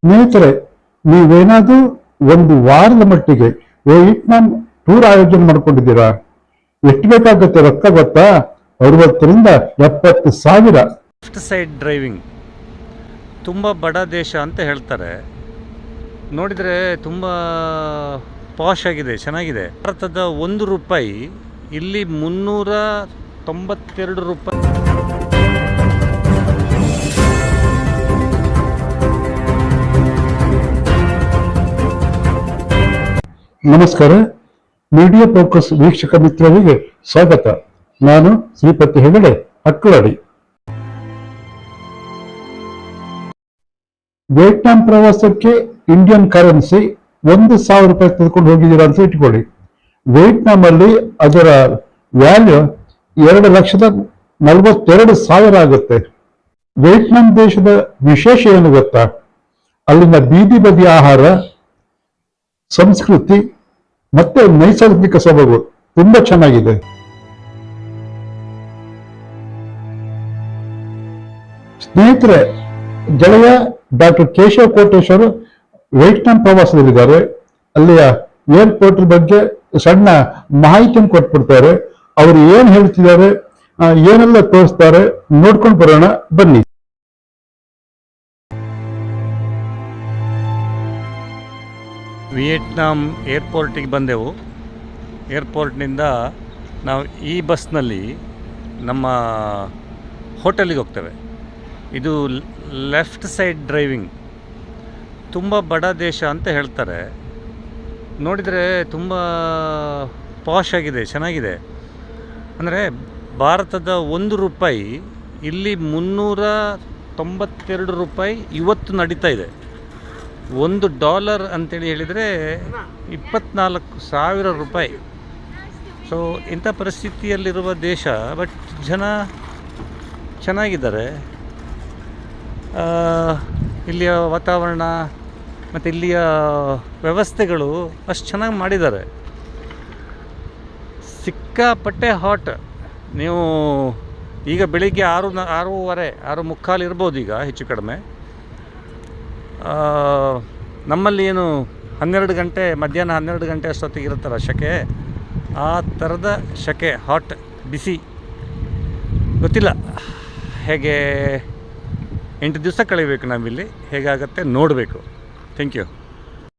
ಸ್ನೇಹಿತರೆ, ನೀವೇನಾದ್ರೂ ಒಂದು ವಾರದ ಮಟ್ಟಿಗೆ ವಿಯೆಟ್ನಾಂ ಟೂರ್ ಆಯೋಜನೆ ಮಾಡ್ಕೊಂಡಿದ್ದೀರಾ? ಎಷ್ಟು ಬೇಕಾಗುತ್ತೆ ರೊಕ್ಕ ಗೊತ್ತಾ? 60,000 ರಿಂದ 70,000. Left side driving. ತುಂಬ ಬಡ ದೇಶ ಅಂತ ಹೇಳ್ತಾರೆ. ನೋಡಿದರೆ ತುಂಬ ಪಾಶ್ ಆಗಿದೆ, ಚೆನ್ನಾಗಿದೆ. ಭಾರತದ ₹1 ಇಲ್ಲಿ 392 ರೂಪಾಯಿ. ನಮಸ್ಕಾರ, ಮೀಡಿಯಾ ಫೋಕಸ್ ವೀಕ್ಷಕ ಮಿತ್ರರಿಗೆ ಸ್ವಾಗತ. ನಾನು ಶ್ರೀಪತಿ ಹೆಗಡೆ, ಅಕ್ಕವಾಡಿ. ವಿಯೆಟ್ನಾಂ ಪ್ರವಾಸಕ್ಕೆ ಇಂಡಿಯನ್ ಕರೆನ್ಸಿ ₹1,000 ತೆಗೆದುಕೊಂಡು ಹೋಗಿದ್ದೀರಾ ಅಂತ ಇಟ್ಕೊಳ್ಳಿ. ವಿಯೆಟ್ನಾಂ ಅಲ್ಲಿ ಅದರ ವ್ಯಾಲ್ಯೂ 2,42,000 ಆಗುತ್ತೆ. ವಿಯೆಟ್ನಾಂ ದೇಶದ ವಿಶೇಷ ಏನು ಗೊತ್ತಾ? ಅಲ್ಲಿನ ಬೀದಿ ಬದಿ ಆಹಾರ, ಸಂಸ್ಕೃತಿ ಮತ್ತೆ ನೈಸರ್ಗಿಕ ಸೊಬಗು ತುಂಬಾ ಚೆನ್ನಾಗಿದೆ. ಸ್ನೇಹಿತರೆ, ಗೆಳೆಯ ಡಾಕ್ಟರ್ ಕೇಶವ್ ಕೋಟೇಶ್ವರು ವಿಯೆಟ್ನಾಂ ಪ್ರವಾಸದಲ್ಲಿದ್ದಾರೆ. ಅಲ್ಲಿಯ ಏರ್ಪೋರ್ಟ್ ಬಗ್ಗೆ ಸಣ್ಣ ಮಾಹಿತಿಯನ್ನು ಕೊಟ್ಬಿಡ್ತಾರೆ. ಅವರು ಏನ್ ಹೇಳ್ತಿದ್ದಾರೆ, ಏನೆಲ್ಲ ತೋರಿಸ್ತಾರೆ ನೋಡ್ಕೊಂಡು ಬರೋಣ ಬನ್ನಿ. ವಿಯೆಟ್ನಾಂ ಏರ್ಪೋರ್ಟಿಗೆ ಬಂದೆವು. ಏರ್ಪೋರ್ಟ್ನಿಂದ ನಾವು ಈ ಬಸ್ನಲ್ಲಿ ನಮ್ಮ ಹೋಟೆಲಿಗೆ ಹೋಗ್ತೇವೆ. ಇದು ಲೆಫ್ಟ್ ಸೈಡ್ ಡ್ರೈವಿಂಗ್. ತುಂಬ ಬಡ ದೇಶ ಅಂತ ಹೇಳ್ತಾರೆ. ನೋಡಿದರೆ ತುಂಬ ಪಾಶ್ ಆಗಿದೆ, ಚೆನ್ನಾಗಿದೆ. ಅಂದರೆ ಭಾರತದ ₹1 ಇಲ್ಲಿ 392 ರೂಪಾಯಿ ಇವತ್ತು ನಡೀತಾ ಇದೆ. $1 ಅಂತೇಳಿ ಹೇಳಿದರೆ 24,000 ರೂಪಾಯಿ. ಸೊ ಇಂಥ ಪರಿಸ್ಥಿತಿಯಲ್ಲಿರುವ ದೇಶ, ಬಟ್ ಜನ ಚೆನ್ನಾಗಿದ್ದಾರೆ. ಇಲ್ಲಿಯ ವಾತಾವರಣ ಮತ್ತು ಇಲ್ಲಿಯ ವ್ಯವಸ್ಥೆಗಳು ಅಷ್ಟು ಚೆನ್ನಾಗಿ ಮಾಡಿದ್ದಾರೆ. ಸಿಕ್ಕಾಪಟ್ಟೆ ಹಾಟ್. ನೀವು ಈಗ ಬೆಳಿಗ್ಗೆ 6:30 ಇರ್ಬೋದು, ಈಗ ಹೆಚ್ಚು ಕಡಿಮೆ. ನಮ್ಮಲ್ಲಿ ಏನು 12 ಗಂಟೆ, ಮಧ್ಯಾಹ್ನ 12 ಗಂಟೆ ಅಷ್ಟೊತ್ತಿಗೆ ಇರುತ್ತಲ್ಲ ಶೆಕೆ, ಆ ಥರದ ಶೆಕೆ, ಹಾಟ್, ಬಿಸಿ. ಗೊತ್ತಿಲ್ಲ ಹೇಗೆ 8 ದಿವಸ ಕಳಿಬೇಕು ನಾವಿಲ್ಲಿ, ಹೇಗಾಗತ್ತೆ ನೋಡಬೇಕು. Thank you.